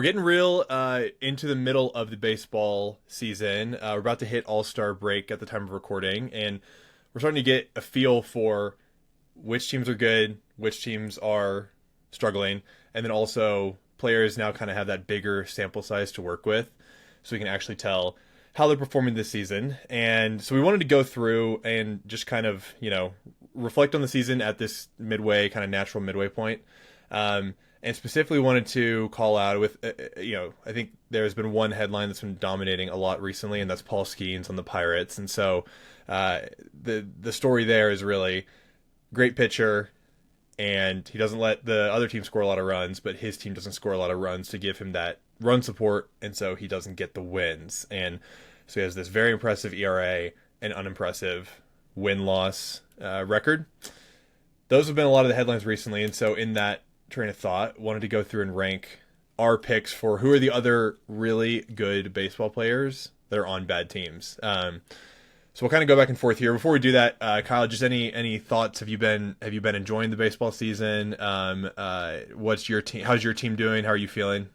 We're getting real into the middle of the baseball season. We're about to hit All-Star break at the time of recording, and we're starting to get a feel for which teams are good, which teams are struggling, and then also players now kind of have that bigger sample size to work with, so we can actually tell how they're performing this season. And so we wanted to go through and just kind of, reflect on the season at this midway, kind of natural midway point. And specifically wanted to call out with, I think there's been one headline that's been dominating a lot recently, and that's Paul Skeens on the Pirates. And so the story there is really great pitcher, and he doesn't let the other team score a lot of runs, but his team doesn't score a lot of runs to give him that run support, and so he doesn't get the wins. And so he has this very impressive ERA and unimpressive win-loss record. Those have been a lot of the headlines recently, and so in that train of thought, wanted to go through and rank our picks for who are the other really good baseball players that are on bad teams. So we'll kind of go back and forth here. Before we do that, Kyle, just any thoughts? Have you been enjoying the baseball season? What's your team? How's your team doing? How are you feeling?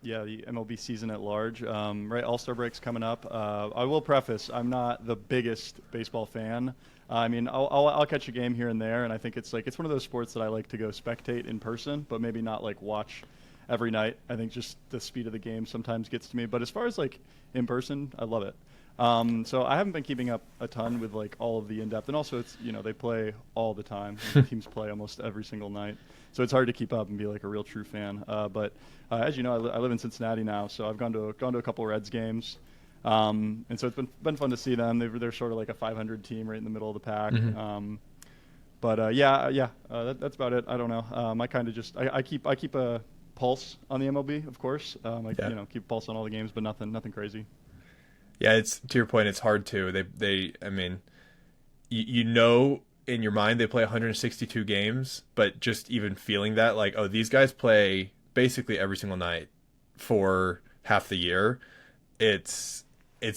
Yeah, the MLB season at large. Right, All-Star break's coming up. I will preface, I'm not the biggest baseball fan. I mean, I'll catch a game here and there, and I think it's one of those sports that I like to go spectate in person, but maybe not like watch every night. I think just the speed of the game sometimes gets to me. But as far as like in person, I love it. So I haven't been keeping up a ton with like all of the in-depth, and also it's they play all the time. Teams play almost every single night, so it's hard to keep up and be like a real true fan. But as you know, I live in Cincinnati now, so I've gone to a couple Reds games. And so it's been fun to see them. They're sort of like a 500 team right in the middle of the pack. Mm-hmm. That's about it. I don't know. I kind of just I keep a pulse on the MLB, of course. Keep a pulse on all the games, but nothing crazy. Yeah, it's to your point. It's hard to. I mean, in your mind they play 162 games, but just even feeling that, like, oh, these guys play basically every single night for half the year. It's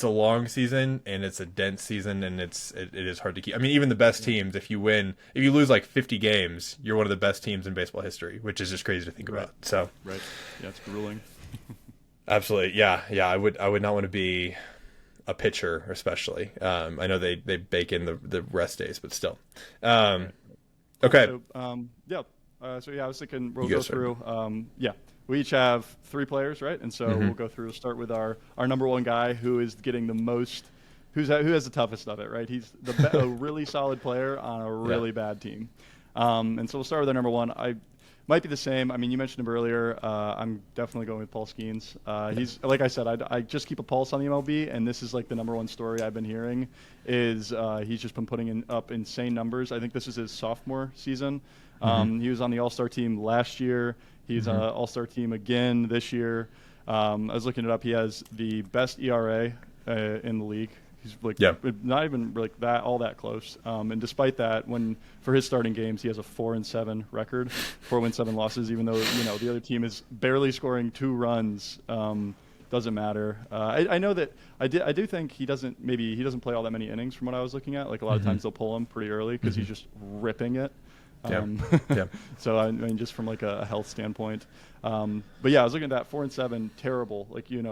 a long season, and it's a dense season, and it is hard to keep. I mean, even the best teams, if you lose like 50 games, you're one of the best teams in baseball history, which is just crazy to think about. So right, yeah, it's grueling. Absolutely, yeah. I would not want to be a pitcher, especially. I know they bake in the rest days, but still. Okay. I was thinking we'll go through. We each have three players, right? And so we'll go through. Start with our number one guy, who is getting the most, who has the toughest of it, right? He's a really solid player on a really bad team. And so we'll start with our number one. I might be the same. I mean, you mentioned him earlier. I'm definitely going with Paul Skeens. He's, like I said, I just keep a pulse on the MLB, and this is like the number one story I've been hearing is he's just been putting up insane numbers. I think this is his sophomore season. He was on the All-Star team last year. He's on All-Star team again this year. I was looking it up. He has the best ERA in the league. He's like not even like that all that close. And despite that, for his starting games, he has a 4-7 record, 4 wins, 7 losses. Even though the other team is barely scoring 2 runs, doesn't matter. I know that I do think he doesn't play all that many innings from what I was looking at. Like a lot of times they'll pull him pretty early because he's just ripping it. So I mean, just from like a health standpoint, but yeah, I was looking at that 4-7, terrible. Like you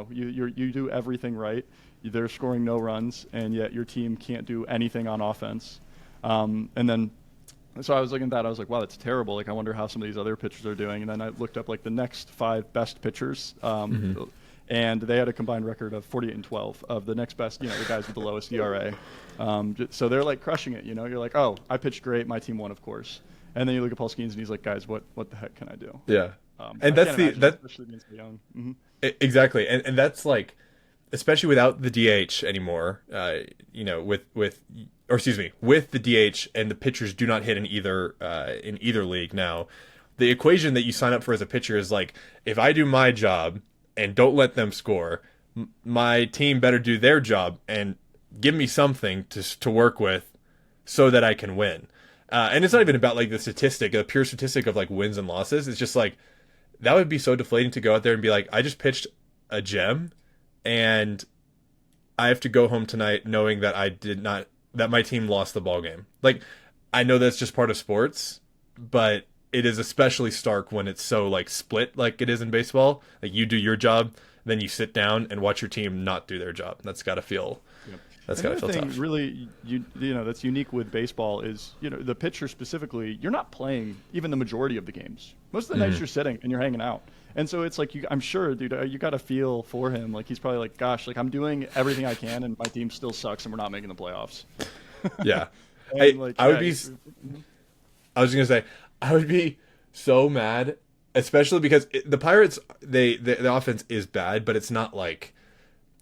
do everything right, they're scoring no runs, and yet your team can't do anything on offense. And then, so I was looking at that, I was like, wow, that's terrible. Like I wonder how some of these other pitchers are doing. And then I looked up like the next 5 best pitchers, and they had a combined record of 48-12 of the next best, the guys with the lowest ERA. So they're like crushing it. You're like, oh, I pitched great, my team won, of course. And then you look at Paul Skeens, and he's like, guys, what the heck can I do? Yeah. And especially being so young. Exactly. And that's like, especially without the DH anymore, with the DH, and the pitchers do not hit in either league now. The equation that you sign up for as a pitcher is like, if I do my job and don't let them score, my team better do their job and give me something to work with so that I can win. And it's not even about like the pure statistic of like wins and losses. It's just like, that would be so deflating to go out there and be like, I just pitched a gem, and I have to go home tonight knowing that that my team lost the ball game. Like, I know that's just part of sports, but it is especially stark when it's so like split like it is in baseball. Like you do your job, then you sit down and watch your team not do their job. That's got to feel Yep. that's And got the to other feel thing, tough. really, you know, that's unique with baseball is, you know, the pitcher specifically. You're not playing even the majority of the games. Most of the nights Mhm. you're sitting and you're hanging out, and so it's like I'm sure, dude, you got to feel for him. Like he's probably like, gosh, like I'm doing everything I can, and my team still sucks, and we're not making the playoffs. Yeah. And like, I would yeah, be I was gonna say I would be so mad, especially because the Pirates the offense is bad, but it's not like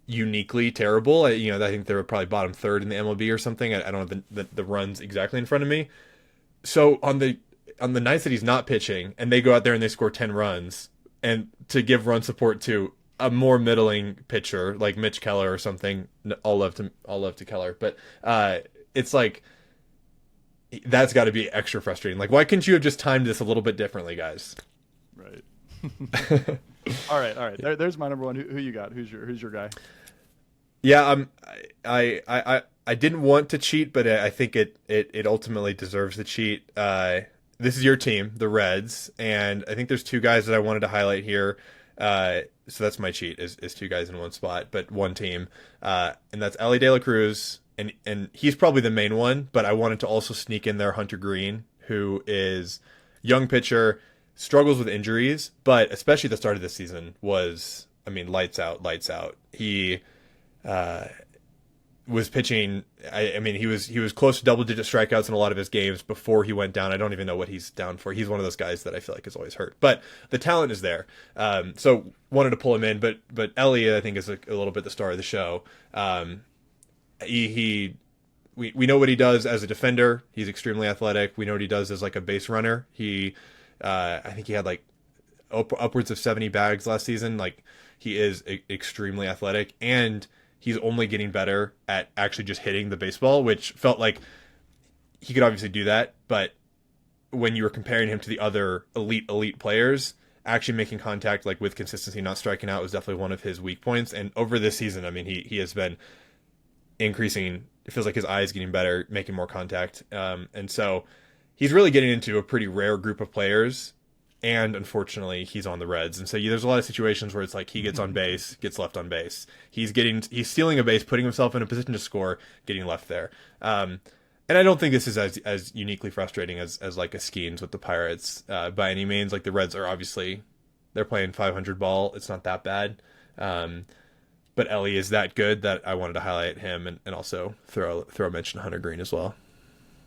uniquely terrible. You know, I think they're probably bottom third in the MLB or something. I don't have the runs exactly in front of me. So on the nights that he's not pitching, and they go out there and they score 10 runs, and to give run support to a more middling pitcher like Mitch Keller or something, all love to Keller, but it's like that's got to be extra frustrating. Like, why couldn't you have just timed this a little bit differently, guys? right. All right. There's my number one. Who you got? Who's your guy? Yeah, I didn't want to cheat, but I think it ultimately deserves the cheat. This is your team, the Reds, and I think there's two guys that I wanted to highlight here. So that's my cheat is two guys in one spot, but one team, and that's Ellie De La Cruz, and he's probably the main one. But I wanted to also sneak in there Hunter Green, who is young pitcher, struggles with injuries, but especially the start of this season was, I mean, lights out, lights out. He was pitching. I mean, he was close to double-digit strikeouts in a lot of his games before he went down. I don't even know what he's down for. He's one of those guys that I feel like is always hurt, but the talent is there. So wanted to pull him in, but Elliot I think is a little bit the star of the show. We know what he does as a defender. He's extremely athletic. We know what he does as like a base runner. I think he had like upwards of 70 bags last season. Like he is extremely athletic, and he's only getting better at actually just hitting the baseball, which felt like he could obviously do that. But when you were comparing him to the other elite players, actually making contact like with consistency, not striking out, was definitely one of his weak points. And over this season, I mean, he has been increasing. It feels like his eye is getting better, making more contact. And so he's really getting into a pretty rare group of players. And unfortunately, he's on the Reds, and so there's a lot of situations where it's like he gets on base, gets left on base. He's stealing a base, putting himself in a position to score, getting left there. And I don't think this is as uniquely frustrating as like a Skeens with the Pirates by any means. Like the Reds are obviously they're playing 500 ball. It's not that bad. But Ellie is that good that I wanted to highlight him and also throw a mention to Hunter Green as well.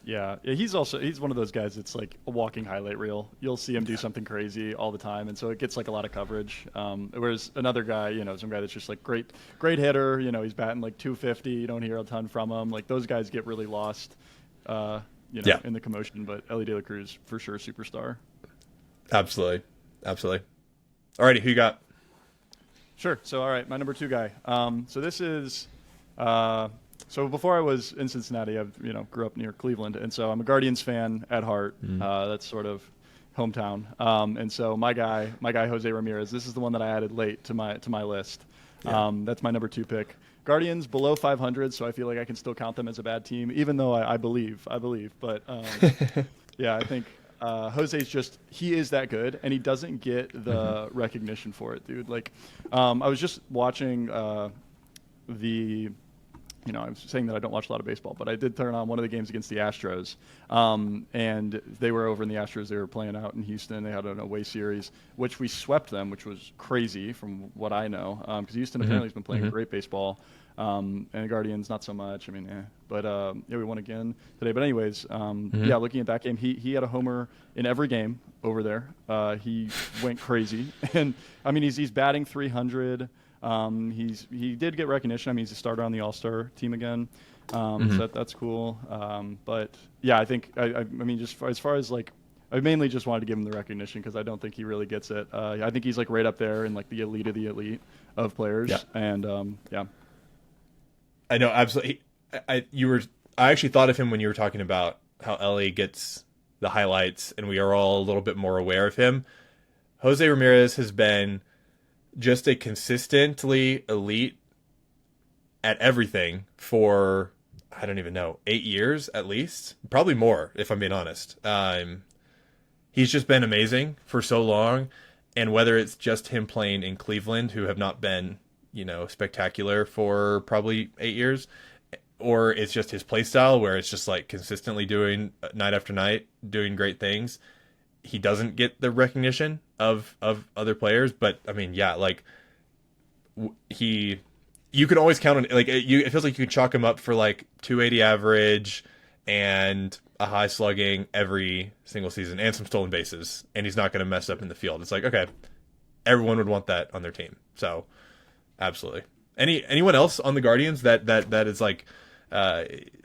Yeah, he's one of those guys that's like a walking highlight reel. You'll see him do something crazy all the time, and so it gets like a lot of coverage. Whereas another guy, you know, some guy that's just like great hitter, you know, he's batting like 250. You don't hear a ton from him. Like those guys get really lost, in the commotion. But Ellie De La Cruz for sure, superstar. Absolutely. Alrighty, who you got? Sure. So all right, my number two guy. So this is. So before I was in Cincinnati, I grew up near Cleveland, and so I'm a Guardians fan at heart. That's sort of hometown. And so my guy Jose Ramirez. This is the one that I added late to my list. Yeah. That's my number two pick. Guardians below 500, so I feel like I can still count them as a bad team, even though I believe. But yeah, I think Jose's he is that good, and he doesn't get the recognition for it, dude. Like, I was just watching I was saying that I don't watch a lot of baseball, but I did turn on one of the games against the Astros, and they were over in the Astros. They were playing out in Houston. They had an away series, which we swept them, which was crazy from what I know, because Houston apparently has been playing great baseball, and the Guardians not so much. I mean, but yeah, we won again today. But anyways, yeah, looking at that game, he had a homer in every game over there. He went crazy, and I mean he's batting 300. He did get recognition. I mean, he's a starter on the All-Star team again, so that's cool. But yeah, I think I mean, just as far as like, I mainly just wanted to give him the recognition because I don't think he really gets it. I think he's like right up there in like the elite of the elite of players. Yeah. And yeah, I know absolutely. I actually thought of him when you were talking about how Ellie gets the highlights, and we are all a little bit more aware of him. Jose Ramirez has been just a consistently elite at everything for, I don't even know, 8 years at least, probably more if I'm being honest. he's just been amazing for so long. And whether it's just him playing in Cleveland, who have not been, spectacular for probably 8 years, or it's just his play style where it's just like consistently doing night after night, doing great things. He doesn't get the recognition of other players, but I mean, yeah, like you can always count on like it feels like you could chalk him up for like 280 average and a high slugging every single season and some stolen bases, and he's not going to mess up in the field. It's like, okay, everyone would want that on their team. So absolutely. Anyone else on the Guardians that is like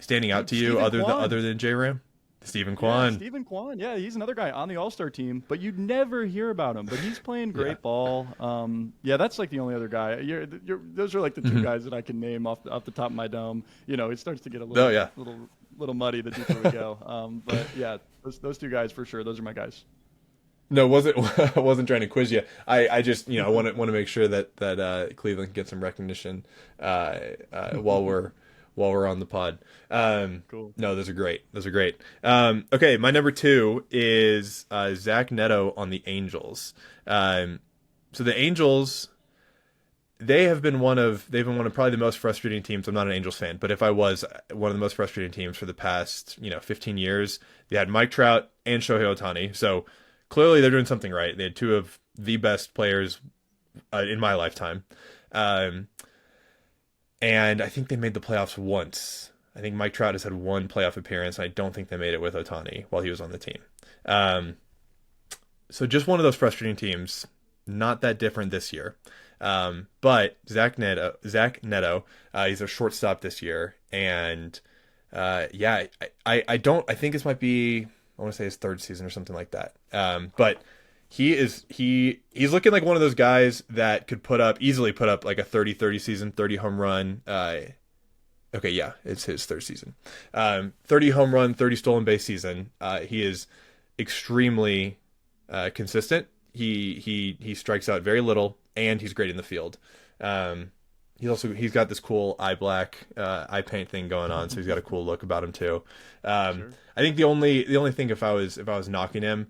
standing out to you other than J Ram? Stephen Kwan. Yeah, Stephen Kwan. Yeah, he's another guy on the All-Star team, but you'd never hear about him. But he's playing great ball. Yeah, that's like the only other guy. Those are like the two guys that I can name off the top of my dome. It starts to get a little muddy the deeper we go. But yeah, those two guys for sure. Those are my guys. No, I wasn't trying to quiz you. I just want to make sure that Cleveland can get some recognition while we're on the pod. Cool. No, those are great. Okay, my number 2 is Zach Neto on the Angels. So the Angels, they've been one of probably the most frustrating teams. I'm not an Angels fan, but if I was, one of the most frustrating teams for the past 15 years. They had Mike Trout and Shohei Ohtani, so clearly they're doing something right. They had two of the best players in my lifetime. And I think they made the playoffs once. I think Mike Trout has had one playoff appearance, and I don't think they made it with Ohtani while he was on the team. So just one of those frustrating teams. Not that different this year. But Zach Neto, he's a shortstop this year. And I think this might be, I want to say his third season or something like that. But he's looking like one of those guys that could easily put up like a 30-30 season, 30 home run. Okay, yeah, it's his third season. 30 home run, 30 stolen base season. He is extremely consistent. He strikes out very little, and he's great in the field. He's got this cool eye paint thing going on, so he's got a cool look about him too. Sure. I think the only thing if I was knocking him,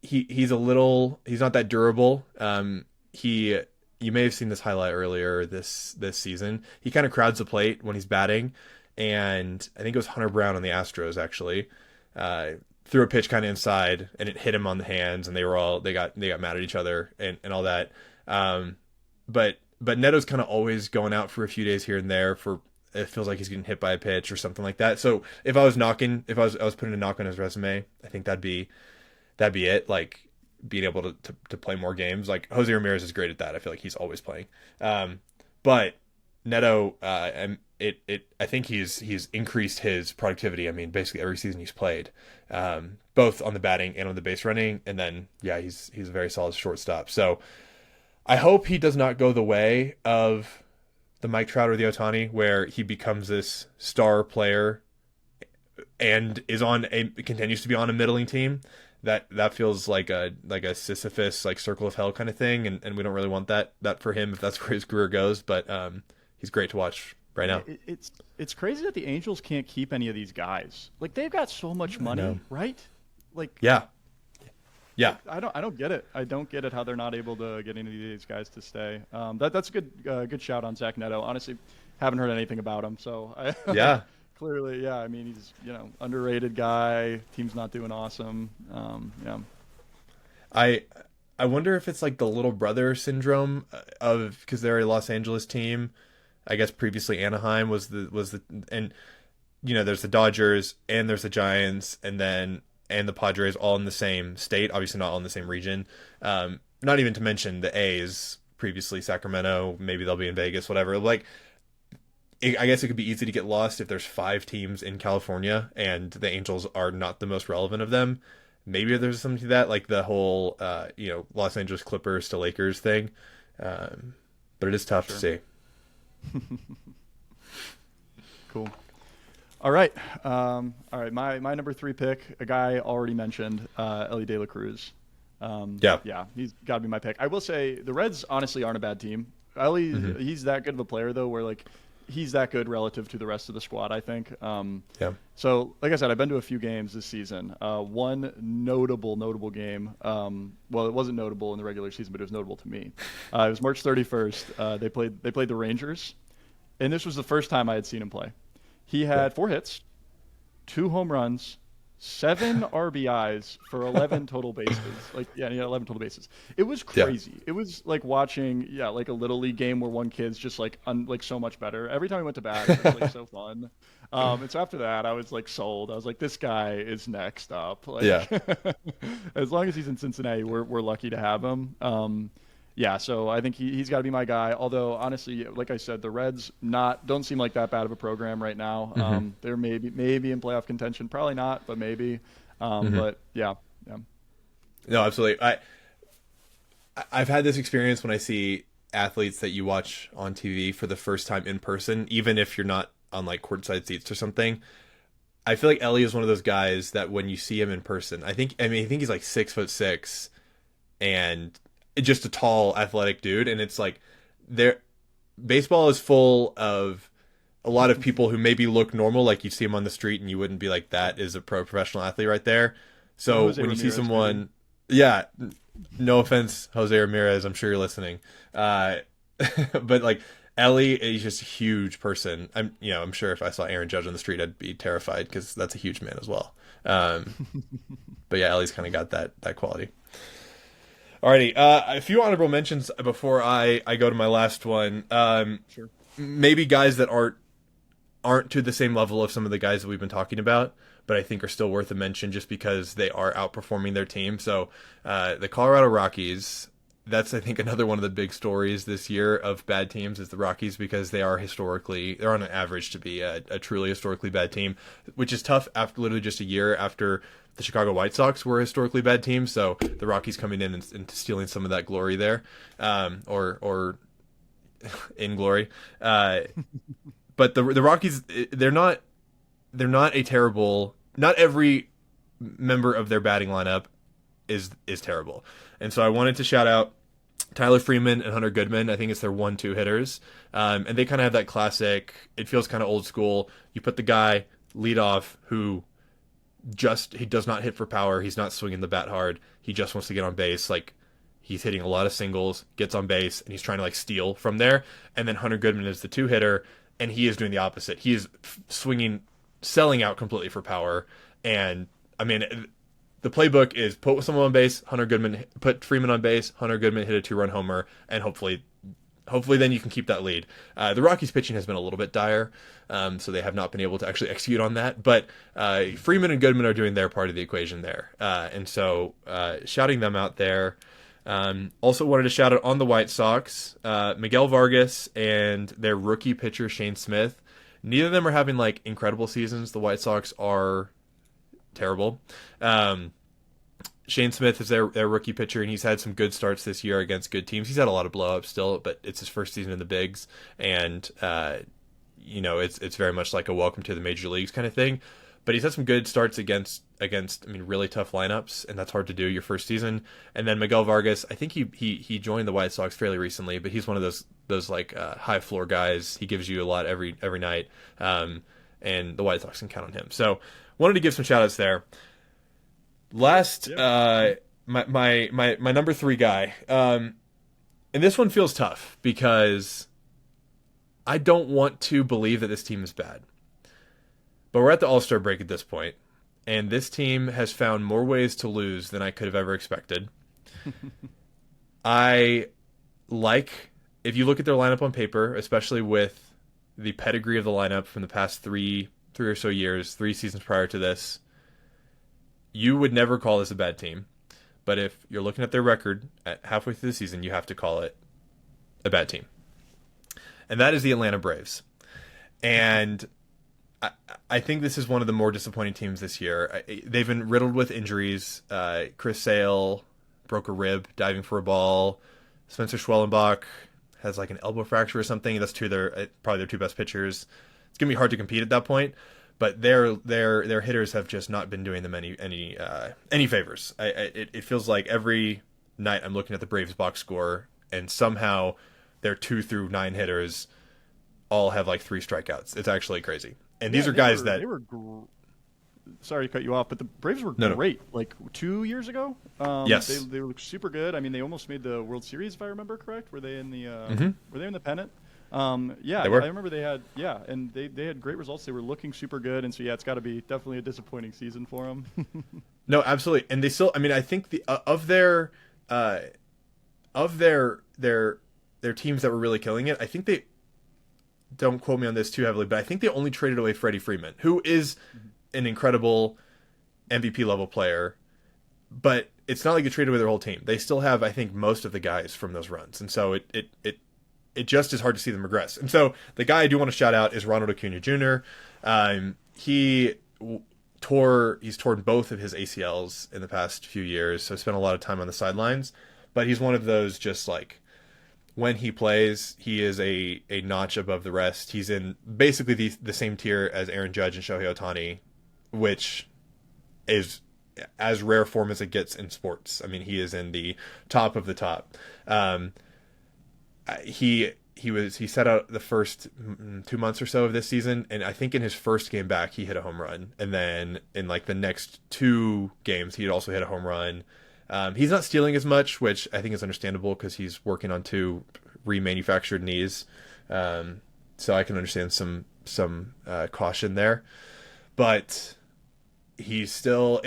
he's not that durable. You may have seen this highlight earlier this season. He kind of crowds the plate when he's batting, and I think it was Hunter Brown on the Astros actually threw a pitch kind of inside, and it hit him on the hands, and they got mad at each other and all that. But Neto's kind of always going out for a few days here and there for. It feels like he's getting hit by a pitch or something like that. So if I was putting a knock on his resume, I think that'd be it. Like being able to play more games. Like Jose Ramirez is great at that. I feel like he's always playing. But Neto, I think he's increased his productivity. I mean, basically every season he's played, both on the batting and on the base running. And then he's a very solid shortstop. So I hope he does not go the way of the Mike Trout or the Ohtani, where he becomes this star player and continues to be on a middling team. That feels like a Sisyphus, like circle of hell kind of thing, and we don't really want that for him if that's where his career goes. But he's great to watch right now. It's crazy that the Angels can't keep any of these guys. Like they've got so much money, right? Like yeah. I don't get it. I don't get it how they're not able to get any of these guys to stay. That's a good shout on Zach Neto. Honestly, haven't heard anything about him. So yeah. Clearly, yeah. I mean, he's underrated guy. Team's not doing awesome. Yeah. I wonder if it's like the little brother syndrome of, because they're a Los Angeles team. I guess previously Anaheim was the and there's the Dodgers and there's the Giants and the Padres all in the same state. Obviously not all in the same region. Not even to mention the A's, previously Sacramento. Maybe they'll be in Vegas. Whatever. Like. I guess it could be easy to get lost if there's 5 teams in California and the Angels are not the most relevant of them. Maybe there's something to that, like the whole, Los Angeles Clippers to Lakers thing. But it is tough to see. Cool. All right. My number 3 pick, a guy already mentioned, Elly De La Cruz. Yeah, he's got to be my pick. I will say the Reds honestly aren't a bad team. Elly, he's that good of a player though, where like, he's that good relative to the rest of the squad, I think. Yeah. So, like I said, I've been to a few games this season. One notable game. Well, it wasn't notable in the regular season, but it was notable to me. It was March 31st. They played the Rangers, and this was the first time I had seen him play. He had 4 hits, 2 home runs, 7 RBIs for 11 total bases. He had 11 total bases. It was crazy. Yeah. It was like watching, like a little league game where one kid's just like so much better. Every time he went to bat, it was like so fun. And so after that, I was like sold. I was like, this guy is next up. As long as he's in Cincinnati, we're lucky to have him. So I think he's got to be my guy. Although honestly, like I said, the Reds don't seem like that bad of a program right now. Mm-hmm. They're maybe in playoff contention, probably not, but maybe. But yeah. No, absolutely. I've had this experience when I see athletes that you watch on TV for the first time in person, even if you're not on like courtside seats or something. I feel like Ellie is one of those guys that when you see him in person, I think he's like 6'6" and just a tall, athletic dude, and it's like baseball is full of a lot of people who maybe look normal, like you see them on the street and you wouldn't be like, that is a professional athlete right there. So when you Ramirez, see someone, no offense, Jose Ramirez, I'm sure you're listening, but like Ellie is just a huge person. I'm sure if I saw Aaron Judge on the street, I'd be terrified because that's a huge man as well. But yeah, Ellie's kind of got that quality. Alrighty, a few honorable mentions before I go to my last one. Sure. Maybe guys that aren't to the same level of some of the guys that we've been talking about, but I think are still worth a mention just because they are outperforming their team. So the Colorado Rockies, that's I think another one of the big stories this year of bad teams is the Rockies, because they're on an average to be a truly historically bad team, which is tough after literally just a year after the Chicago White Sox were a historically bad team. So the Rockies coming in and stealing some of that glory there, or in glory. But the Rockies, they're not a terrible. Not every member of their batting lineup is terrible, and so I wanted to shout out Tyler Freeman and Hunter Goodman. I think it's their 1-2 hitters, and they kind of have that classic. It feels kind of old school. You put the guy lead off who he does not hit for power. He's not swinging the bat hard. He just wants to get on base. Like, he's hitting a lot of singles, gets on base, and he's trying to like steal from there. And then Hunter Goodman is the 2 hitter, and he is doing the opposite. He is selling out completely for power. And I mean, the playbook is put someone on base, put Freeman on base, Hunter Goodman hit a 2-run homer, and hopefully then you can keep that lead. The Rockies pitching has been a little bit dire, so they have not been able to actually execute on that. But Freeman and Goodman are doing their part of the equation there. And so shouting them out there. Also wanted to shout out on the White Sox, Miguel Vargas and their rookie pitcher Shane Smith. Neither of them are having like incredible seasons. The White Sox are terrible. Shane Smith is their rookie pitcher, and he's had some good starts this year against good teams. He's had a lot of blow-ups still, but it's his first season in the bigs, and it's very much like a welcome to the major leagues kind of thing. But he's had some good starts against really tough lineups, and that's hard to do your first season. And then Miguel Vargas, I think he joined the White Sox fairly recently, but he's one of those like high floor guys. He gives you a lot every night, and the White Sox can count on him. So wanted to give some shout outs there. Last, my number 3 guy, and this one feels tough because I don't want to believe that this team is bad. But we're at the All-Star break at this point, and this team has found more ways to lose than I could have ever expected. If you look at their lineup on paper, especially with the pedigree of the lineup from the past three or so years, 3 seasons prior to this, you would never call this a bad team. But if you're looking at their record at halfway through the season, you have to call it a bad team. And that is the Atlanta Braves. And I think this is one of the more disappointing teams this year. They've been riddled with injuries. Chris Sale broke a rib diving for a ball. Spencer Schwellenbach has like an elbow fracture or something. That's probably their 2 best pitchers. It's gonna be hard to compete at that point. But their hitters have just not been doing them any favors. It feels like every night I'm looking at the Braves box score, and somehow their 2 through 9 hitters all have like 3 strikeouts. It's actually crazy. And Yeah, these are guys sorry to cut you off, but the Braves were no. great. Like 2 years ago, Yes. they looked super good. I mean, they almost made the World Series, if I remember correct. Were they in the Were they in the pennant? Yeah, They were. I remember they had and they had great results. They were looking super good, and so yeah, it's got to be definitely a disappointing season for them. No, absolutely. And they still, I mean, I think the of their teams that were really killing it, I think they, don't quote me on this too heavily, but I think they only traded away Freddie Freeman, who is an incredible MVP level player, but it's not like they traded away their whole team. They still have, I think, most of the guys from those runs, and so it just is hard to see them regress. And so the guy I do want to shout out is Ronald Acuna Jr. He's torn both of his ACLs in the past few years, so spent a lot of time on the sidelines. But he's one of those, just like, when he plays, he is a notch above the rest. He's in basically the same tier as Aaron Judge and Shohei Ohtani, which is as rare form as it gets in sports. I mean, he is in the top of the top. He set out the first 2 months or so of this season, and I think in his first game back he hit a home run, and then in like the next 2 games he had also hit a home run. He's not stealing as much, which I think is understandable because he's working on 2 remanufactured knees, so I can understand some caution there, but he's still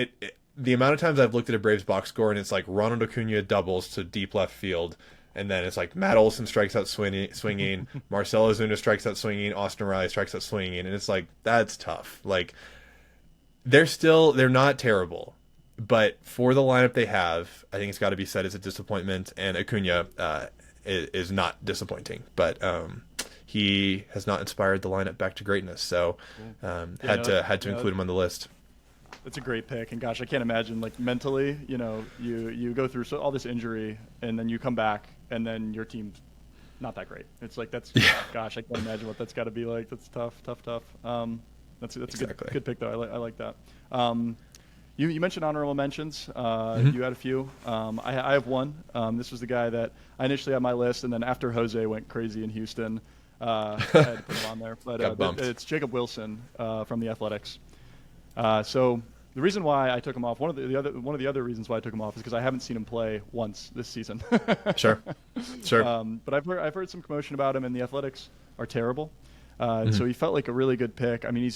the amount of times I've looked at a Braves box score and it's like Ronald Acuna doubles to deep left field, and then it's like Matt Olson strikes out swinging, Marcell Ozuna strikes out swinging, Austin Riley strikes out swinging, and it's like, that's tough. Like, they're not terrible, but for the lineup they have, I think it's got to be said it's a disappointment, and Acuna is not disappointing, but he has not inspired the lineup back to greatness, so had to include him on the list. That's a great pick, and gosh, I can't imagine, like, mentally, you go through all this injury, and then you come back, and then your team's not that great. It's like, gosh, I can't imagine what that's got to be like. That's tough. That's exactly. a good pick, though. I like that. You mentioned honorable mentions. You had a few. I have one. This was the guy that I initially had on my list, and then after Jose went crazy in Houston, I had to put him on there. But it's Jacob Wilson from the Athletics. So the reason why I took him off, one of the other reasons why I took him off is because I haven't seen him play once this season. Sure. But I've heard some commotion about him, and the Athletics are terrible. So he felt like a really good pick. I mean,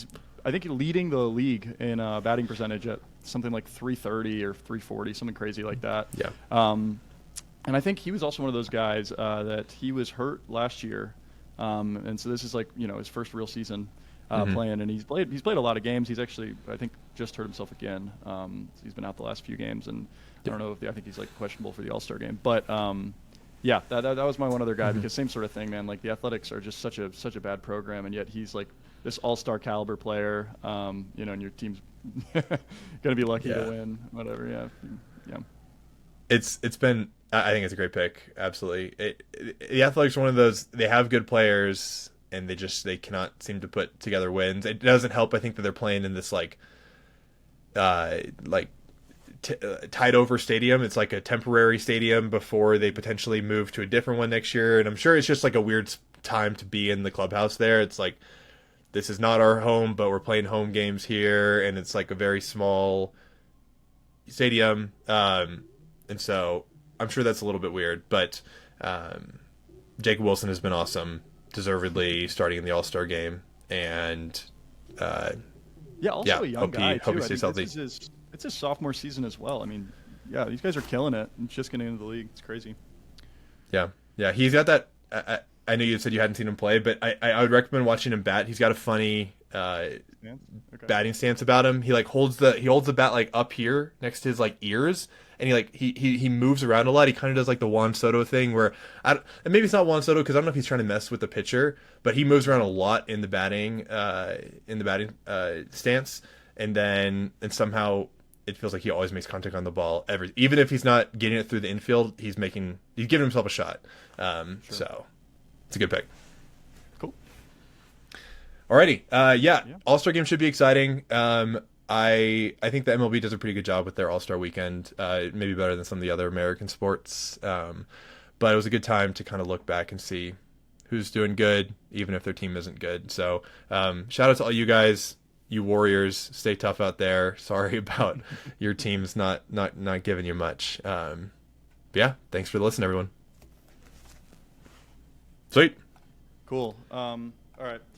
I think he's leading the league in batting percentage at something like 330 or 340, something crazy like that. Yeah. And I think he was also one of those guys that he was hurt last year, and so this is like his first real season playing, and he's played a lot of games. He's actually, I think, just hurt himself again. He's been out the last few games, and I don't know I think he's like questionable for the All-Star game, but. Yeah, that was my one other guy because same sort of thing, man. Like, the Athletics are just such a bad program, and yet he's like this all-star caliber player. And your team's gonna be lucky to win, whatever. Yeah. It's been. I think it's a great pick. Absolutely. The Athletics are one of those. They have good players, and they cannot seem to put together wins. It doesn't help, I think, that they're playing in this tied over stadium. It's like a temporary stadium before they potentially move to a different one next year, and I'm sure it's just like a weird time to be in the clubhouse there. It's like, this is not our home, but we're playing home games here, and it's like a very small stadium, and so I'm sure that's a little bit weird, but Jacob Wilson has been awesome, deservedly starting in the All-Star game, and a young guy hope too. he stays healthy. It's his sophomore season as well. I mean, these guys are killing it. And just getting into the league, it's crazy. Yeah, he's got that. I know you said you hadn't seen him play, but I would recommend watching him bat. He's got a funny batting stance about him. He holds the bat like up here next to his like ears, and he moves around a lot. He kind of does like the Juan Soto thing where and maybe it's not Juan Soto because I don't know if he's trying to mess with the pitcher, but he moves around a lot in the batting stance, and somehow it feels like he always makes contact on the ball. Even if he's not getting it through the infield, he's giving himself a shot. Sure. So it's a good pick. Cool. Alrighty. All-Star game should be exciting. I think the MLB does a pretty good job with their All-Star weekend. Maybe better than some of the other American sports. But it was a good time to kind of look back and see who's doing good, even if their team isn't good. So shout out to all you guys, you Warriors. Stay tough out there. Sorry about your team's not giving you much. But yeah, thanks for listening, everyone. Sweet. Cool. All right.